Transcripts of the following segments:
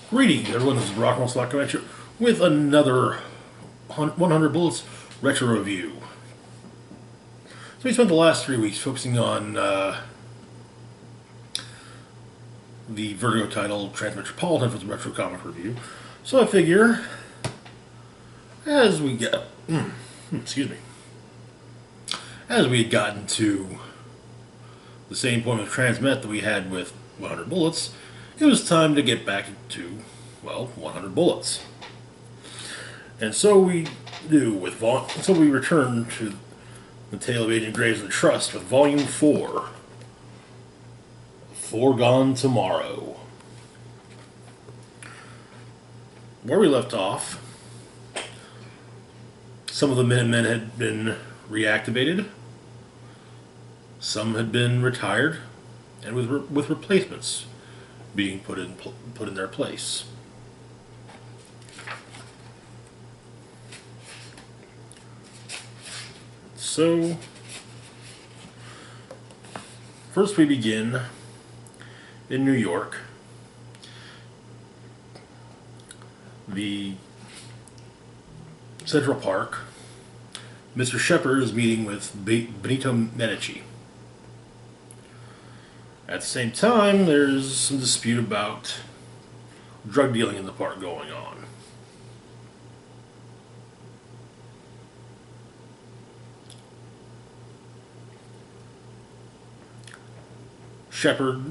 Greetings, everyone. This is Rock and Roll Slack Convention with another 100 Bullets retro review. So we spent the last 3 weeks focusing on the Vertigo title Transmetropolitan for the retro comic review. So I figure, as we get, excuse me, as we had gotten to the same point with Transmet that we had with 100 Bullets, it was time to get back to, well, 100 Bullets. And so we do with so we return to the tale of Agent Graves and Trust with Volume 4, Foregone Tomorrow. Where we left off, some of the Minutemen had been reactivated, some had been retired, and with replacements being put in their place. So, first we begin in New York. The Central Park. Mr. Shepard is meeting with Benito Medici. At the same time, there's some dispute about drug dealing in the park going on. Shepard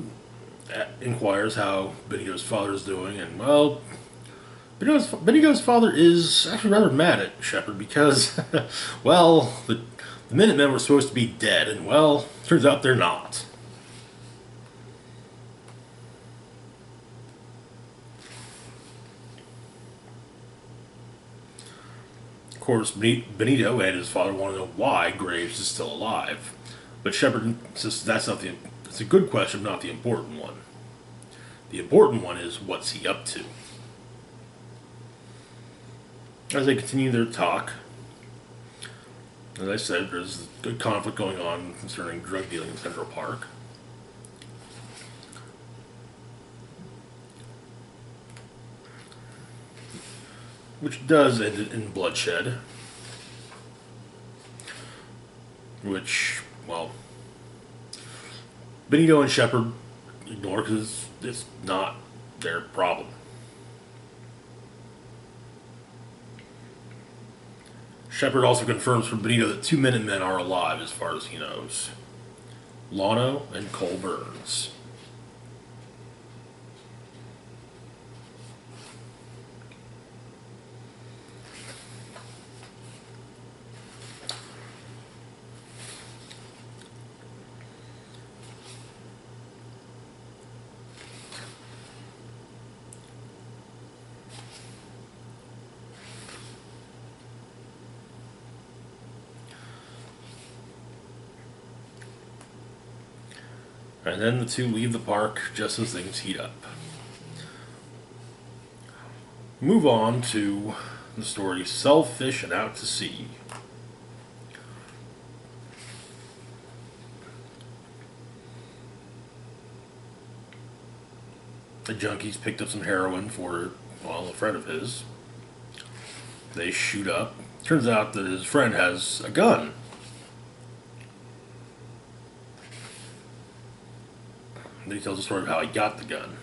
inquires how Benito's father is doing, and, well, Benito's father is actually rather mad at Shepard because, well, the Minutemen were supposed to be dead, and, well, turns out they're not. Of course, Benito and his father want to know why Graves is still alive, but Shepard says it's a good question, not the important one. The important one is, what's he up to? As they continue their talk, as I said, there's a good conflict going on concerning drug dealing in Central Park. Which does end in bloodshed. Which, well, Benito and Shepard ignore because it's not their problem. Shepard also confirms for Benito that 2 Minutemen are alive as far as he knows. Lano and Cole Burns. And then the two leave the park just as things heat up. Move on to the story Sell Fish and Out to Sea. The junkies picked up some heroin for, well, a friend of his. They shoot up. Turns out that his friend has a gun. Then he tells the story of how he got the gun.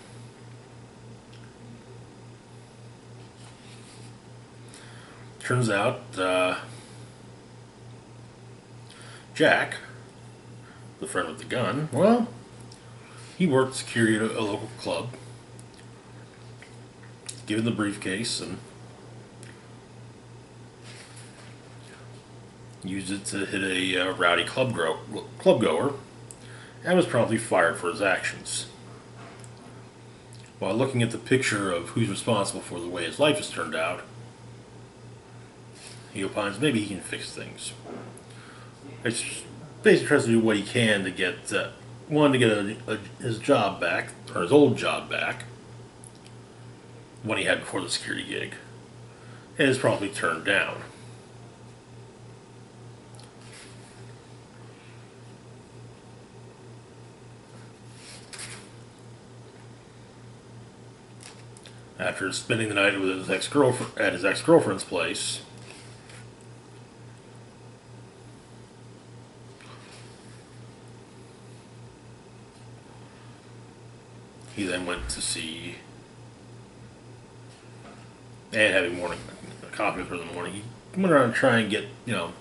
Turns out, Jack, the friend with the gun, well, he worked security at a local club. Given the briefcase and used it to hit a rowdy club goer, and was promptly fired for his actions. While looking at the picture of who's responsible for the way his life has turned out, he opines maybe he can fix things. It's basically tries to do what he can to get his job back, or his old job back, one he had before the security gig, and is promptly turned down. After spending the night with his ex-girlfriend at his ex-girlfriend's place, he then went to see, and having coffee with her in the morning, he went around to try and get, at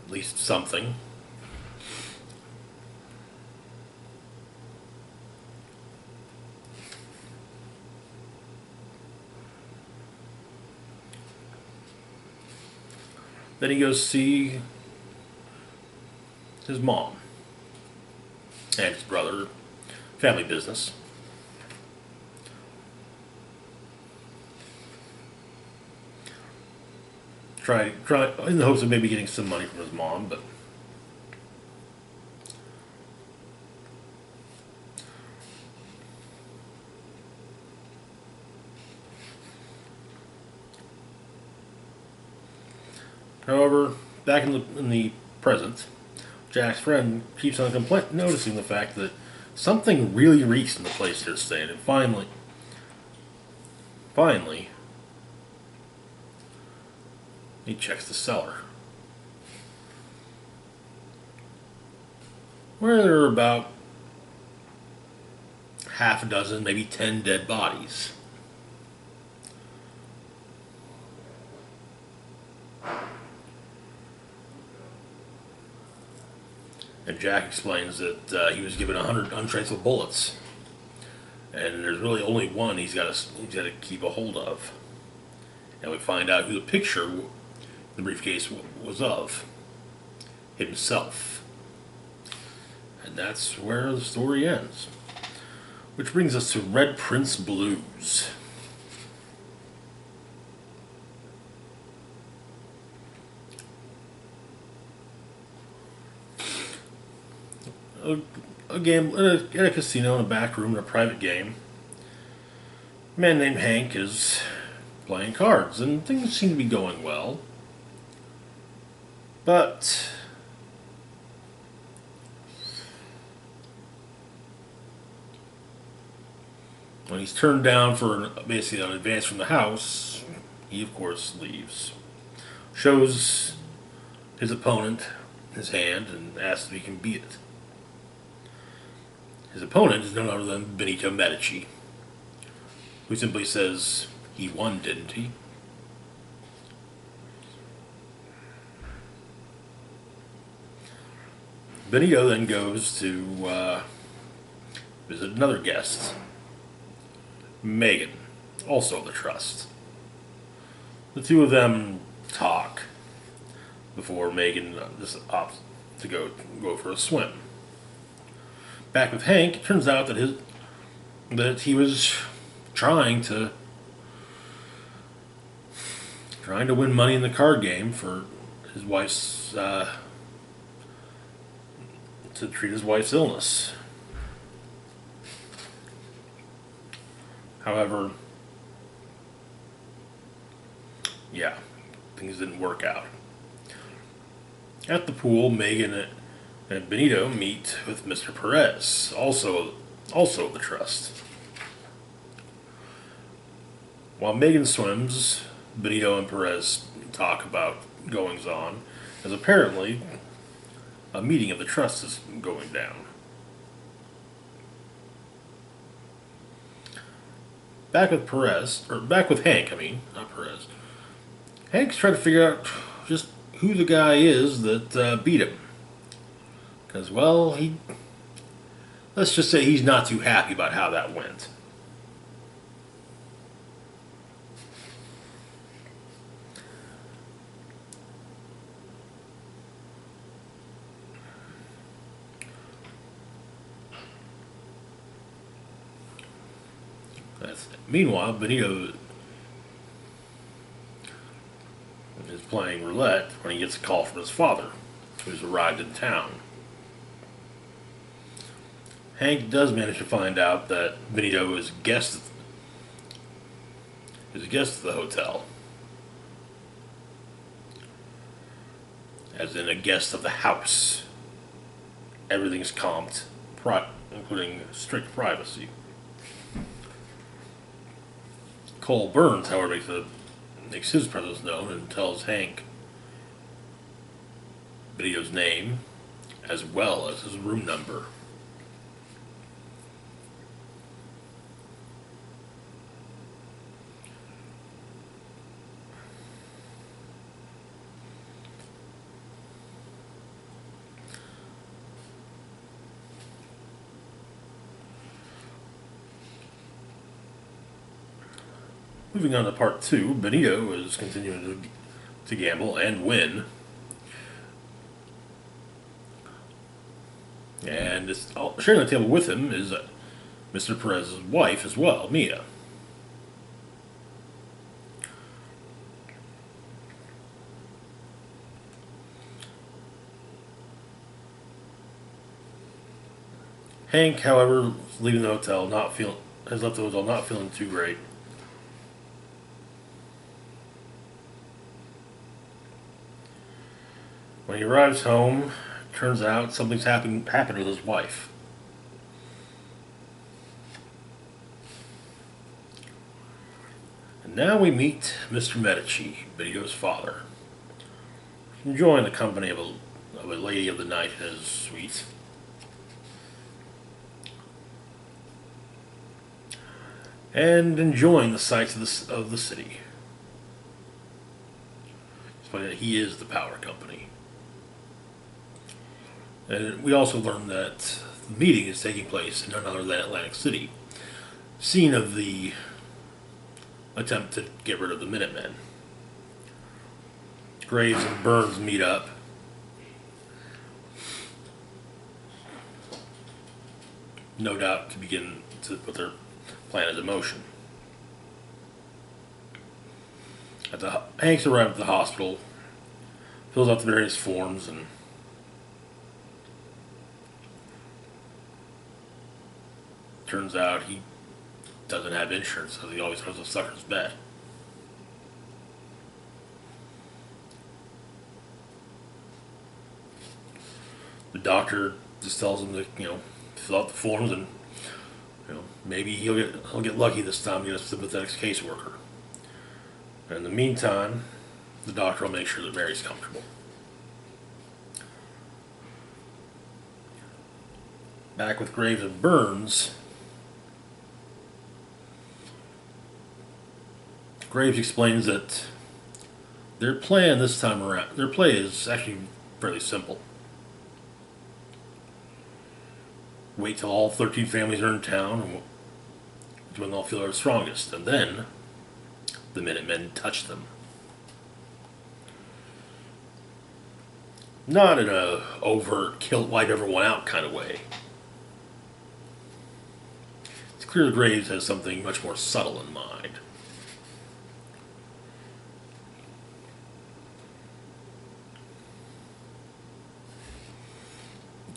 least something. Then he goes to see his mom and his brother, family business. Try in the hopes of maybe getting some money from his mom, but however, back in the present, Jack's friend keeps on noticing the fact that something really reeks in the place they're staying. And finally, he checks the cellar, where there are about half a dozen, maybe 10 dead bodies. And Jack explains that he was given 100 untraceable bullets, and there's really only one he's got to keep a hold of. And we find out who the picture, the briefcase, was of: himself. And that's where the story ends. Which brings us to Red Prince Blues. A game at a casino in a back room in a private game. A man named Hank is playing cards, and things seem to be going well. But when he's turned down for basically an advance from the house, he of course leaves. Shows his opponent his hand and asks if he can beat it. His opponent is none other than Benito Medici, who simply says, "He won, didn't he?" Benito then goes to visit another guest, Megan, also of the Trust. The two of them talk before Megan opts to go for a swim. Back with Hank, it turns out that he was trying to win money in the card game for his wife's to treat his wife's illness. However, things didn't work out. At the pool, Megan and Benito meet with Mr. Perez, also of the Trust. While Megan swims, Benito and Perez talk about goings-on, as apparently a meeting of the Trust is going down. Back with Hank, not Perez. Hank's trying to figure out just who the guy is that beat him. Because, let's just say he's not too happy about how that went. Meanwhile, Benito is playing roulette when he gets a call from his father, who's arrived in town. Hank does manage to find out that Benito is a guest at the hotel, as in a guest of the house. Everything's comped, including strict privacy. Cole Burns, however, makes his presence known and tells Hank Benito's name as well as his room number. Moving on to part 2, Benito is continuing to gamble and win. And sharing the table with him is Mr. Perez's wife as well, Mia. Hank, however, is leaving the hotel, has left the hotel not feeling too great. When he arrives home, turns out something's happened with his wife. And now we meet Mr. Medici, Benito's father, enjoying the company of a lady of the night in his suite. And enjoying the sights of the city. Despite that he is the power company. And we also learned that the meeting is taking place in none other than Atlantic City, scene of the attempt to get rid of the Minutemen. Graves and Burns meet up. No doubt to begin to put their plan into motion. Hanks arrives at the hospital, fills out the various forms, and turns out he doesn't have insurance, so he always has a sucker's bet. The doctor just tells him to, fill out the forms and, maybe he'll get lucky this time and get a sympathetic caseworker. And in the meantime, the doctor will make sure that Mary's comfortable. Back with Graves and Burns, Graves explains that their plan this time around, their play is actually fairly simple. Wait till all 13 families are in town, and when they'll feel their strongest, and then the Minutemen touch them. Not in a overt, wipe everyone out kind of way. It's clear that Graves has something much more subtle in mind.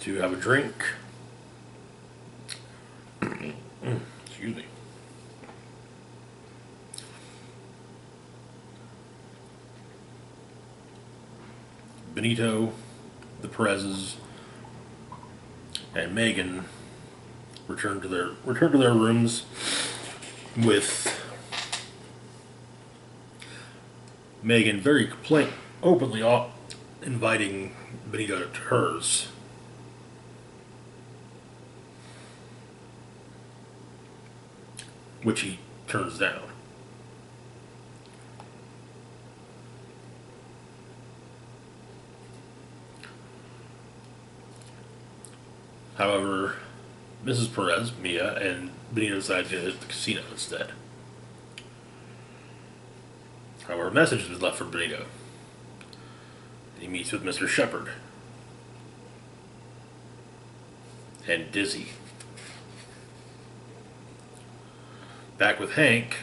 To have a drink. Excuse me. Benito, the Perez's, and Megan return to their rooms, with Megan very openly inviting Benito to hers. Which he turns down. However, Mrs. Perez, Mia, and Benito decide to hit the casino instead. However, a message is left for Benito. He meets with Mr. Shepard and Dizzy. Back with Hank.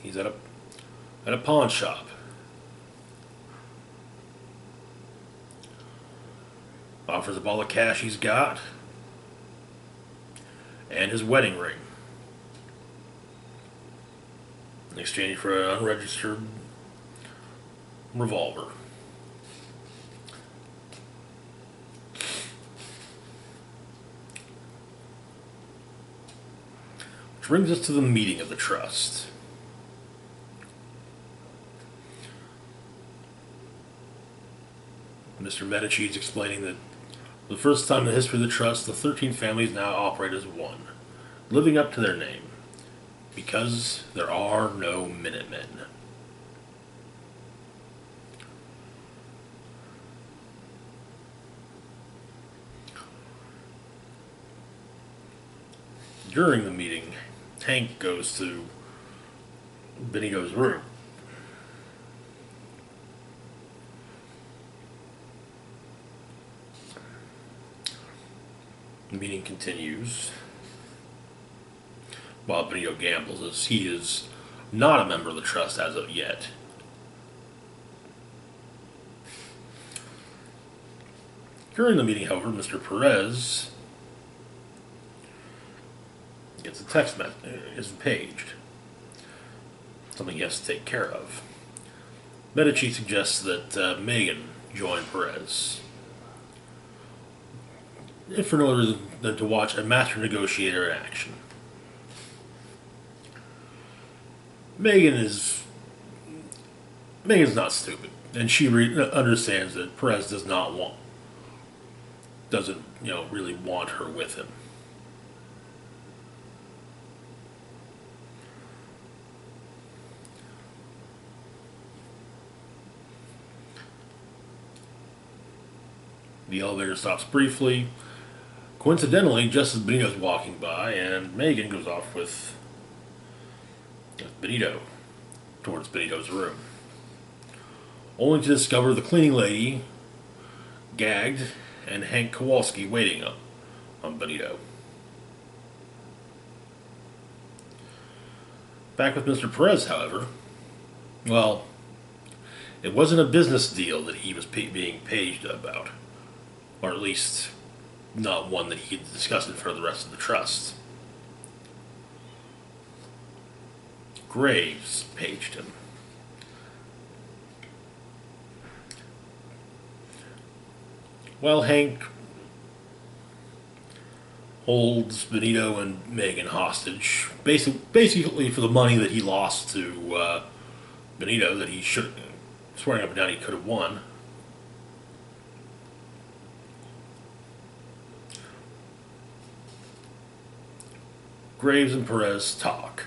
He's at a pawn shop. Offers up all the cash he's got and his wedding ring in exchange for an unregistered revolver. Which brings us to the meeting of the trust. Mr. Medici is explaining that for the first time in the history of the trust, the 13 families now operate as one, living up to their name, because there are no Minutemen. During the meeting, Hank goes to Benito's room. The meeting continues while Benito gambles, as he is not a member of the trust as of yet. During the meeting, however, Mr. Perez gets a text message, is paged. Something he has to take care of. Medici suggests that Megan join Perez, if for no other reason than to watch a master negotiator in action. Megan's not stupid, and she understands that Perez doesn't really want her with him. The elevator stops briefly, coincidentally, just as Benito's walking by, and Megan goes off with Benito towards Benito's room, only to discover the cleaning lady gagged and Hank Kowalski waiting on Benito. Back with Mr. Perez, however, well, it wasn't a business deal that he was being paged about, or at least not one that he could discuss in front of the rest of the trust. Graves paged him. While Hank holds Benito and Megan hostage, basically for the money that he lost to Benito, that he should, swearing up and down he could have won. Graves and Perez talk.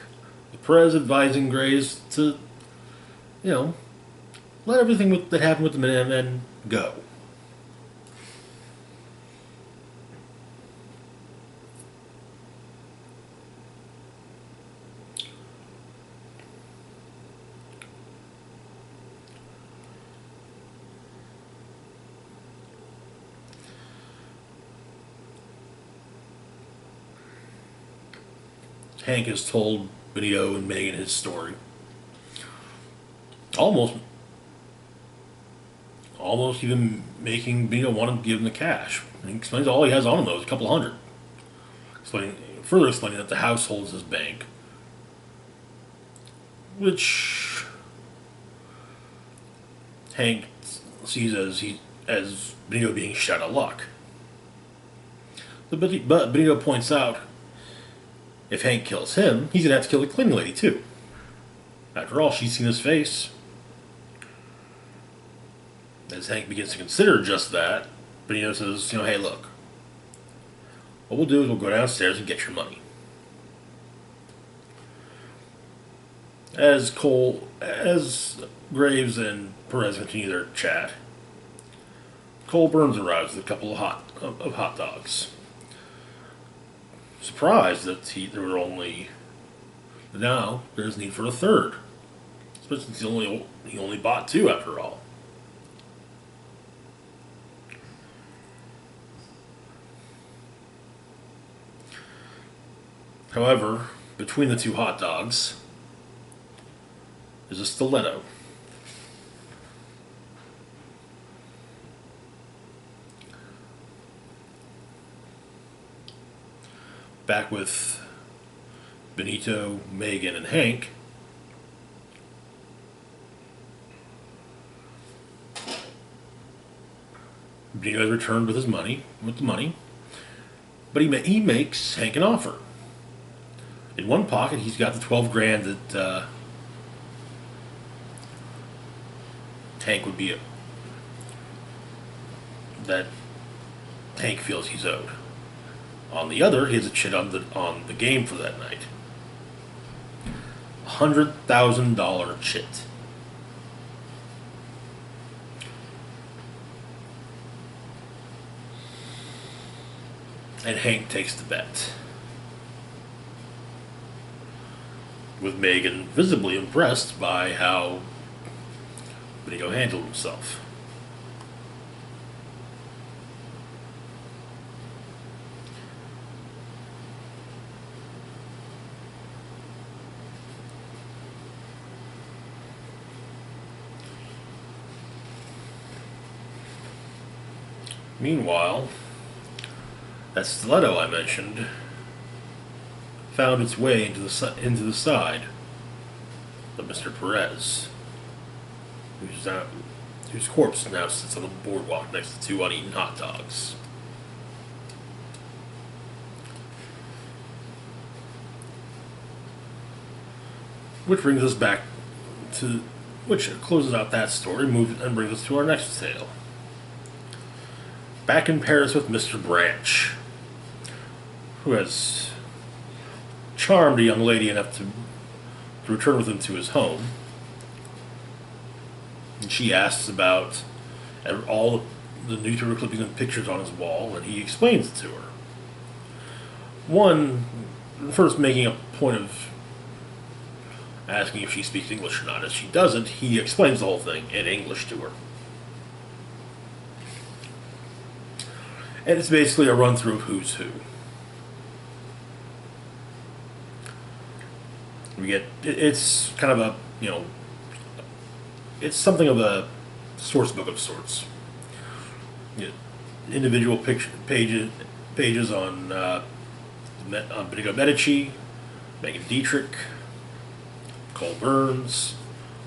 Perez advising Graves to, let everything that happened with the Minutemen go. Hank has told Benito and Megan his story. Almost even making Benito want to give him the cash. He explains all he has on him, though, is a couple hundred. Further explaining that the house holds his bank, which Hank sees as Benito being shut of luck. But Benito points out, if Hank kills him, he's going to have to kill the cleaning lady, too. After all, she's seen his face. As Hank begins to consider just that, Benito says, hey, look. What we'll do is we'll go downstairs and get your money. As Graves and Perez continue their chat, Cole Burns arrives with a couple of hot dogs. Surprised that there were only... Now, there's need for a third. Especially since he only bought two, after all. However, between the two hot dogs is a stiletto. Back with Benito, Megan, and Hank. Benito has returned with the money, but he makes Hank an offer. In one pocket, he's got the 12 grand that Tank would be that Tank feels he's owed. On the other, he has a chit on the game for that night. $100,000 chit. And Hank takes the bet, with Megan visibly impressed by how Benito handled himself. Meanwhile, that stiletto I mentioned found its way into the side of Mr. Perez, whose corpse now sits on the boardwalk next to two uneaten hot dogs. Which brings us back to, which closes out that story, and brings us to our next tale. Back in Paris with Mr. Branch, who has charmed a young lady enough to return with him to his home. And she asks about all the newspaper clippings and pictures on his wall, and he explains it to her. One, first making a point of asking if she speaks English or not. If she doesn't, he explains the whole thing in English to her. And it's basically a run-through of who's who. It's kind of a, it's something of a source book of sorts. Individual pages on Benito Medici, Megan Dietrich, Cole Burns,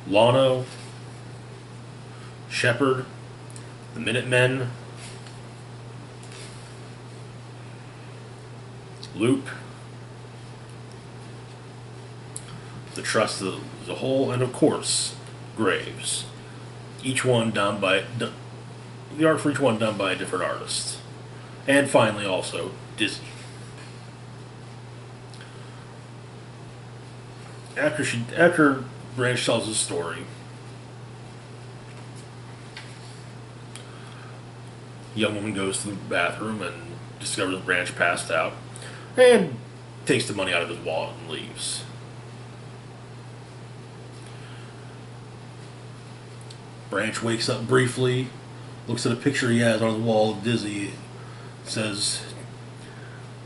Lano, Shepard, the Minutemen, Loop, the Trust as a whole, and of course, Graves. Each one done by the art for each one done by a different artist, and finally also Dizzy. After Branch tells his story, the young woman goes to the bathroom and discovers Branch passed out, and takes the money out of his wallet and leaves. Branch wakes up briefly, looks at a picture he has on the wall of Dizzy, says,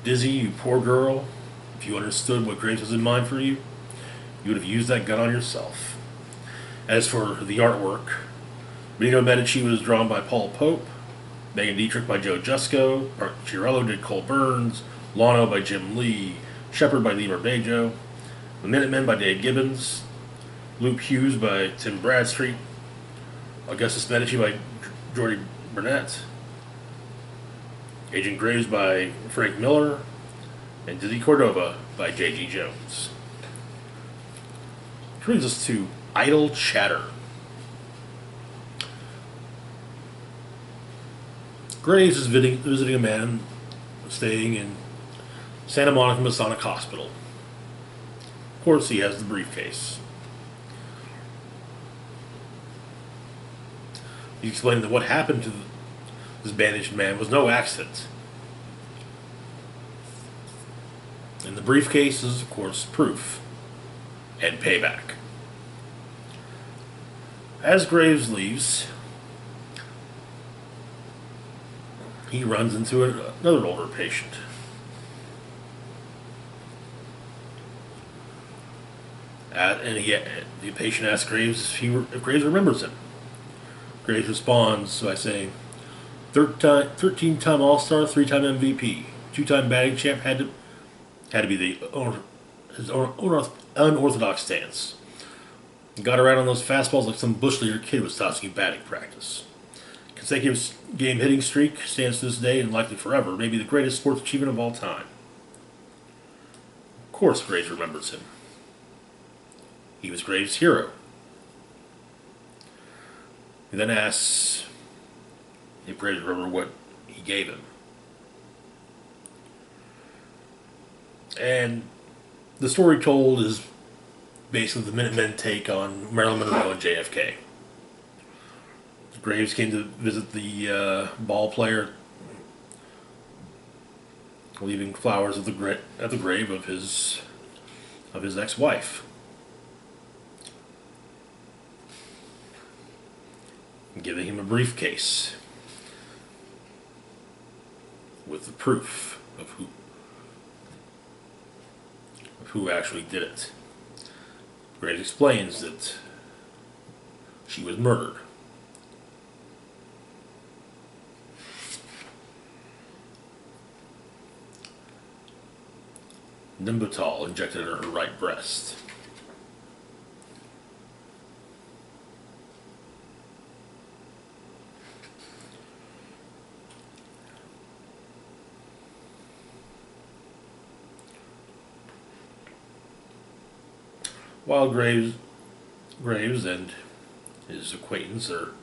"Dizzy, you poor girl, if you understood what Graves has in mind for you, you would have used that gun on yourself." As for the artwork, Benito Medici was drawn by Paul Pope, Megan Dietrich by Joe Jusko, Azzarello did Cole Burns, Lano by Jim Lee, Shepard by Lee Mordejo, The Minutemen by Dave Gibbons, Loop Hughes by Tim Bradstreet, Augustus Medici by Jordy Burnett, Agent Graves by Frank Miller, and Dizzy Cordova by J.G. Jones. Which brings us to Idle Chatter. Graves is visiting a man staying in Santa Monica Masonic Hospital. Of course, he has the briefcase. He explained that what happened to this bandaged man was no accident. And the briefcase is, of course, proof and payback. As Graves leaves, he runs into another older patient. The patient asks Graves if Graves remembers him. Graves responds by saying, 13-time All-Star, 3-time MVP, 2-time batting champ had to be his unorthodox stance. Got around on those fastballs like some bush leaguer kid was tossing in batting practice. Consecutive game hitting streak stands to this day and likely forever, maybe the greatest sports achievement of all time. Of course Graves remembers him. He was Graves' hero. He then asks if Graves remembered what he gave him. And the story told is basically the Minutemen take on Marilyn Monroe and JFK. Graves came to visit the ball player, leaving flowers at the grave of his ex-wife, and giving him a briefcase with the proof of who actually did it. Graves explains that she was murdered. Nimbutal injected in her right breast. While Graves and his acquaintance are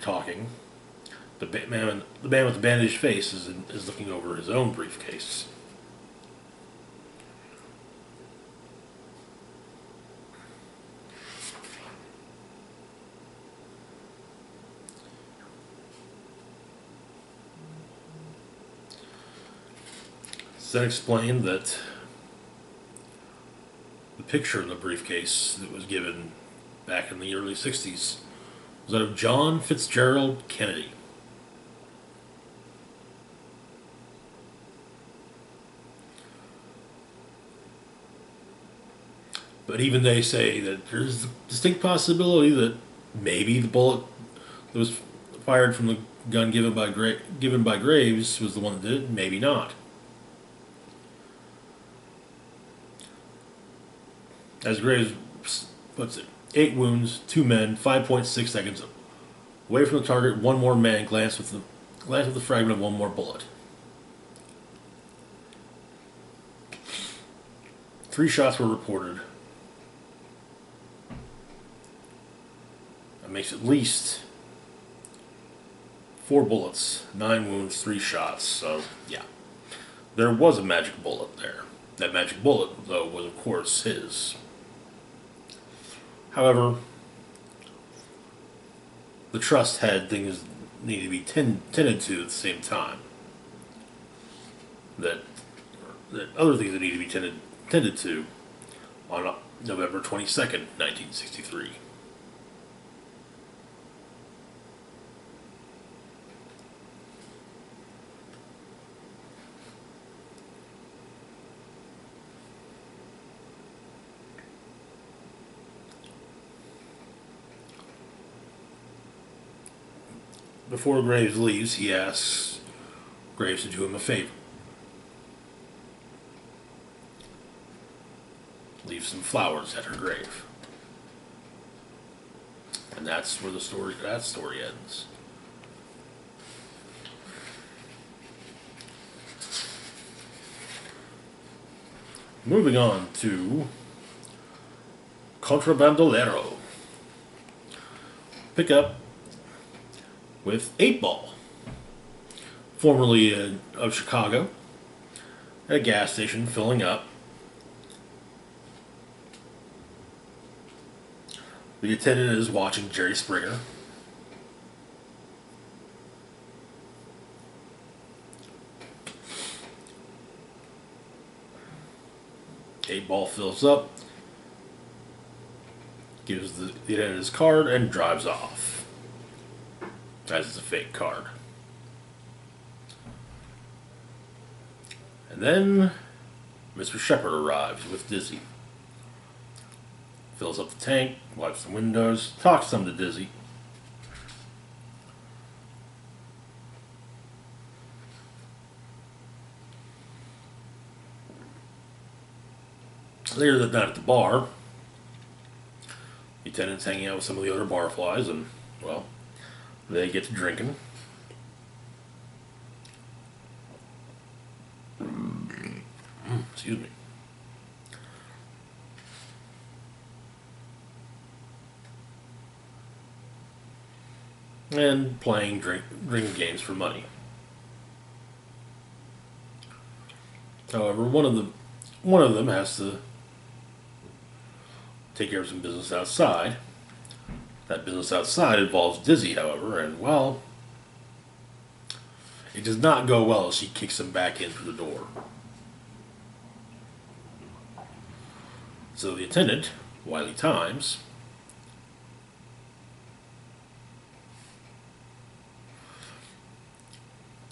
talking, the man with the bandaged face is looking over his own briefcase. Then explained that the picture in the briefcase that was given back in the early 60s was that of John Fitzgerald Kennedy. But even they say that there's a distinct possibility that maybe the bullet that was fired from the gun given by Graves was the one that did it, maybe not. As Graves puts it, 8 wounds, 2 men, 5.6 seconds away from the target. One more man glanced with the fragment of one more bullet. 3 shots were reported. That makes at least 4 bullets, 9 wounds, 3 shots. So yeah, there was a magic bullet there. That magic bullet, though, was of course his. However, the trust had things needed to be tended to at the same time. That other things that need to be tended to on November 22nd, 1963. Before Graves leaves, he asks Graves to do him a favor. Leave some flowers at her grave. And that's where that story ends. Moving on to Contrabandolero. Pick up with 8-Ball, formerly of Chicago, at a gas station filling up. The attendant is watching Jerry Springer. Eight-Ball fills up, gives the attendant his card, and drives off. As it's a fake card. And then Mr. Shepard arrives with Dizzy. Fills up the tank, wipes the windows, talks some to Dizzy. Later that night at the bar, the attendant's hanging out with some of the other barflies, and, well, they get to drinking. Excuse me. And playing drinking games for money. However, one of them has to take care of some business outside. That business outside involves Dizzy, however, and well, it does not go well as she kicks him back in through the door. So the attendant, Wiley Times,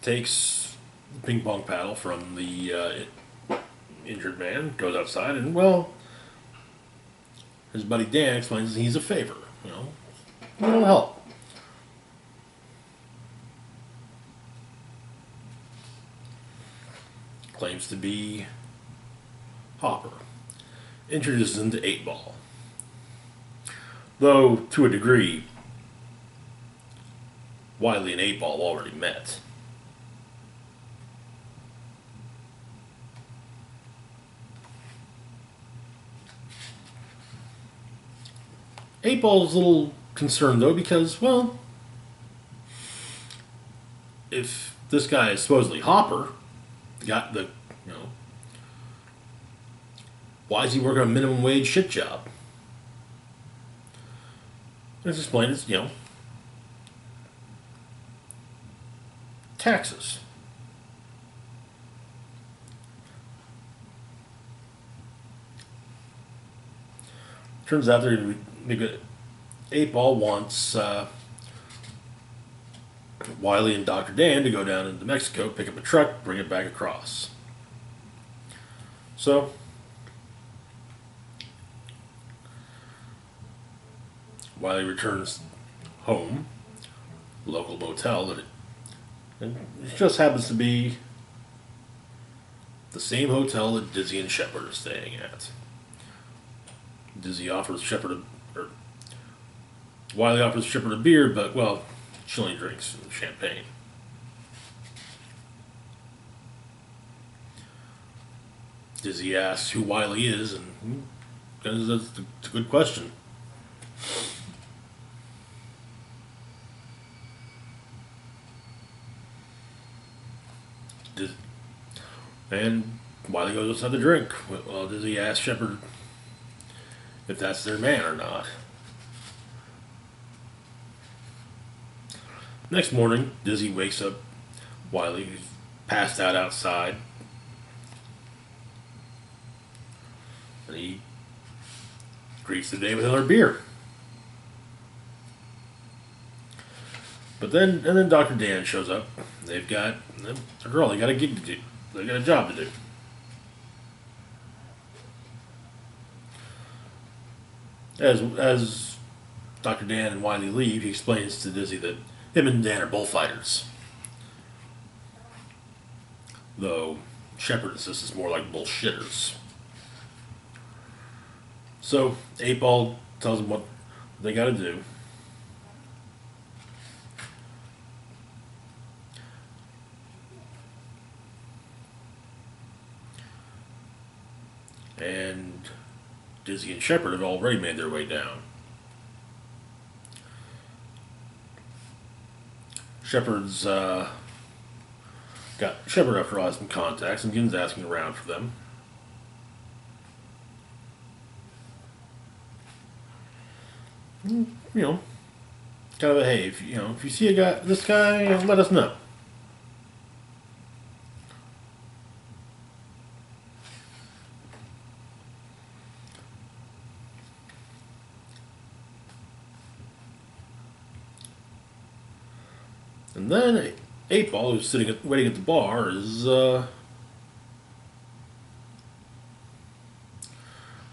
takes the ping pong paddle from the injured man, goes outside, and well, his buddy Dan explains he's a favor, a little help. Claims to be Hopper. Introduces him to 8-Ball. Though, to a degree, Wiley and 8-Ball already met. Eight Ball's a little concerned though because, well, if this guy is supposedly Hopper, got the, why is he working a minimum wage shit job? It's explained as, taxes. Turns out they're going to be good. 8-Ball wants Wiley and Dr. Dan to go down into Mexico, pick up a truck, bring it back across. So, Wiley returns home, local motel, and it just happens to be the same hotel that Dizzy and Shepard are staying at. Dizzy offers Wiley offers Shepard a beer, but, well, she only drinks champagne. Dizzy asks who Wiley is, and that's a good question. And Wiley goes outside to drink. Well, Dizzy asks Shepard if that's their man or not. Next morning, Dizzy wakes up Wiley, who's passed out outside. And he greets the day with another beer. But then Dr. Dan shows up. They've got a girl, they got a gig to do. They got a job to do. As Dr. Dan and Wiley leave, he explains to Dizzy that him and Dan are bullfighters. Though Shepard insists it's more like bullshitters. So 8-Ball tells them what they got to do. And Dizzy and Shepard have already made their way down. Shepard after all has some contacts and begins asking around for them. Kind of a hey, if you see this guy, let us know. And then 8-Ball, who's waiting at the bar, is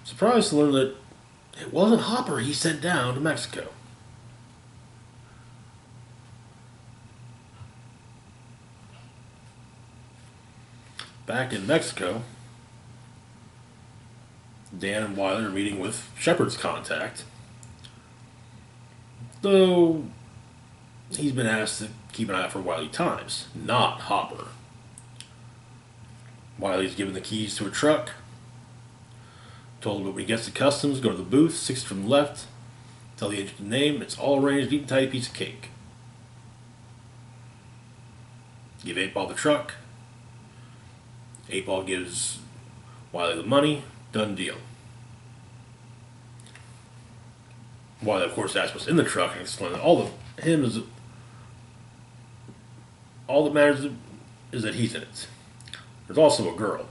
surprised to learn that it wasn't Hopper he sent down to Mexico. Back in Mexico, Dan and Wiley are meeting with Shepard's contact, though he's been asked to keep an eye out for Wiley Times, not Hopper. Wiley's given the keys to a truck. Told him that when he gets to customs, go to the booth, 6 from the left, tell the agent the name, it's all arranged, eat a tight piece of cake. Give 8-Ball the truck. 8-Ball gives Wiley the money, done deal. Wiley, of course, asks what's in the truck and explains that all that matters is that he's in it. There's also a girl.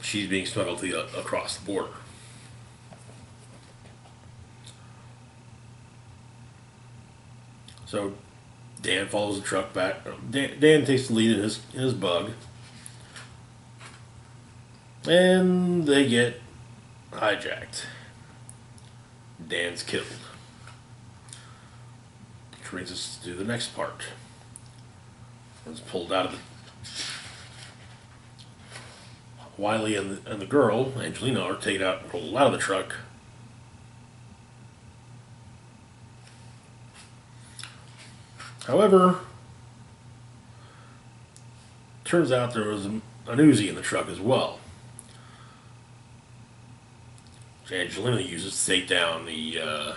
She's being smuggled across the border. So Dan follows the truck back. Dan takes the lead in his bug. And they get hijacked. Dan's killed. Which brings us to the next part. It's pulled out of the... Wiley and the girl, Angelina, are taken out and pulled out of the truck. However, turns out there was an Uzi in the truck as well. Which Angelina uses to take down the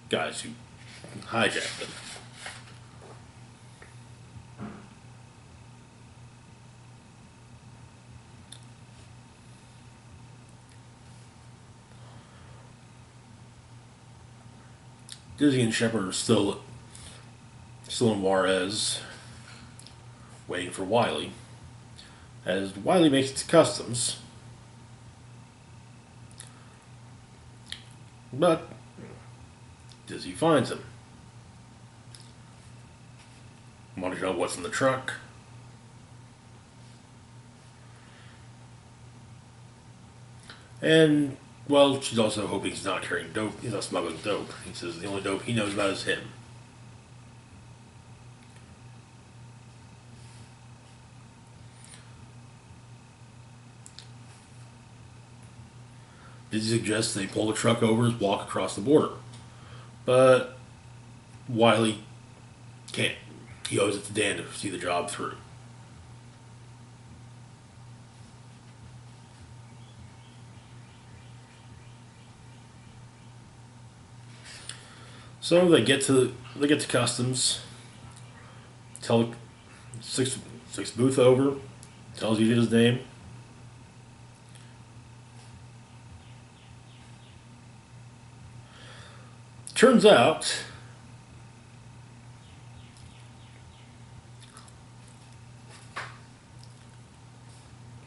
guys who hijacked them. Dizzy and Shepard are still in Juarez, waiting for Wiley. As Wiley makes it to customs, but Dizzy finds him. Want to know what's in the truck? And, well, she's also hoping he's not carrying dope. He's not smuggling dope. He says the only dope he knows about is him. Dizzy suggests they pull the truck over and walk across the border. But Wiley can't. He owes it to Dan to see the job through. So they get to customs. Tell six booth over. Tells you his name. Turns out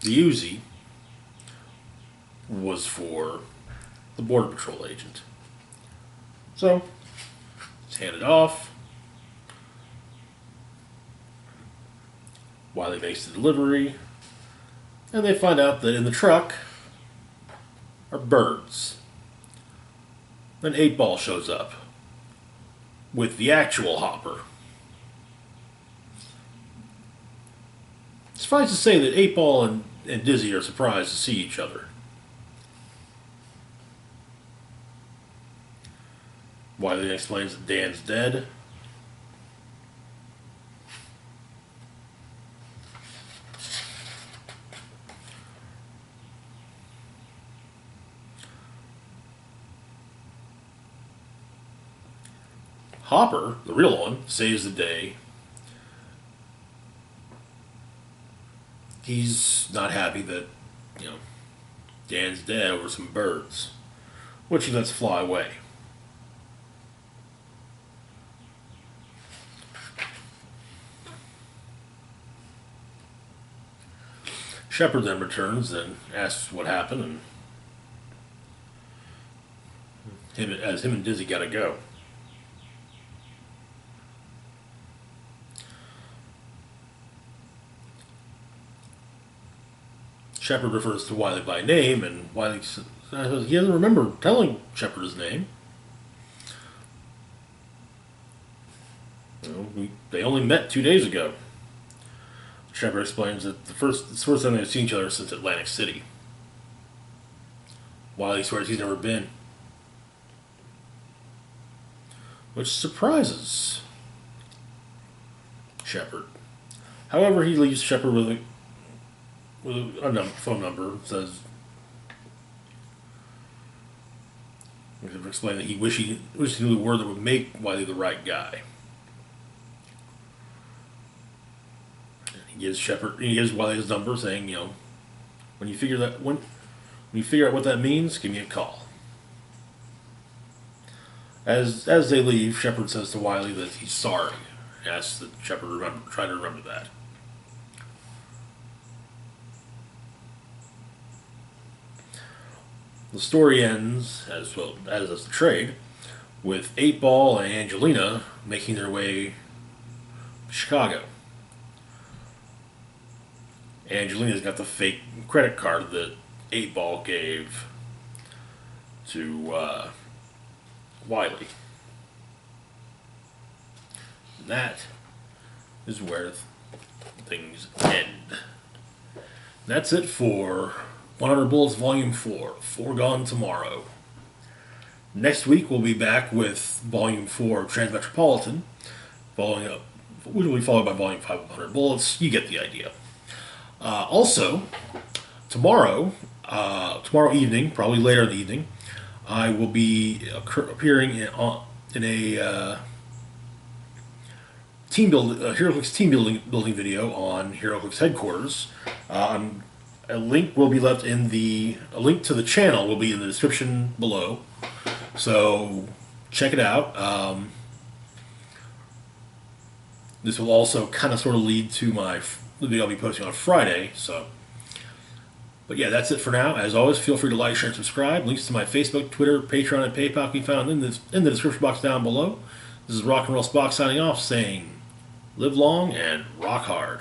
the Uzi was for the Border Patrol agent. So it's handed off. Wiley makes the delivery, and they find out that in the truck are birds. Then 8-Ball shows up with the actual hopper. Suffice to say that 8-Ball and Dizzy are surprised to see each other. Wiley explains that Dan's dead. Hopper, the real one, saves the day. He's not happy that, Dan's dead over some birds, which he lets fly away. Shepard then returns and asks what happened, and him and Dizzy gotta go. Shepard refers to Wiley by name, and Wiley says he doesn't remember telling Shepard his name. They only met 2 days ago. Shepard explains that it's the first time they've seen each other since Atlantic City. Wiley swears he's never been, which surprises Shepard. However, he leaves Shepard with a phone number. Says, explain that he wished he knew the word that would make Wiley the right guy. He gives Wiley his number, saying, when you figure out what that means, give me a call. As they leave, Shepard says to Wiley that he's sorry. He asks that Shepard try to remember that. The story ends, as does the trade, with 8-Ball and Angelina making their way to Chicago. Angelina's got the fake credit card that 8-Ball gave to Wiley. And that is where things end. That's it for 100 Bullets Volume 4, Foregone Tomorrow. Next week we'll be back with Volume 4 of Transmetropolitan, which will be followed by Volume 5 of 100 Bullets. You get the idea. Also, tomorrow evening, probably later in the evening, I will be appearing in a HeroClix team building video on HeroClix headquarters. A link will be left a link to the channel will be in the description below. So check it out. This will also kind of sort of lead to the video I'll be posting on Friday. But yeah, that's it for now. As always, feel free to like, share, and subscribe. Links to my Facebook, Twitter, Patreon, and PayPal can be found in the description box down below. This is Rock and Roll Spock signing off, saying, live long and rock hard.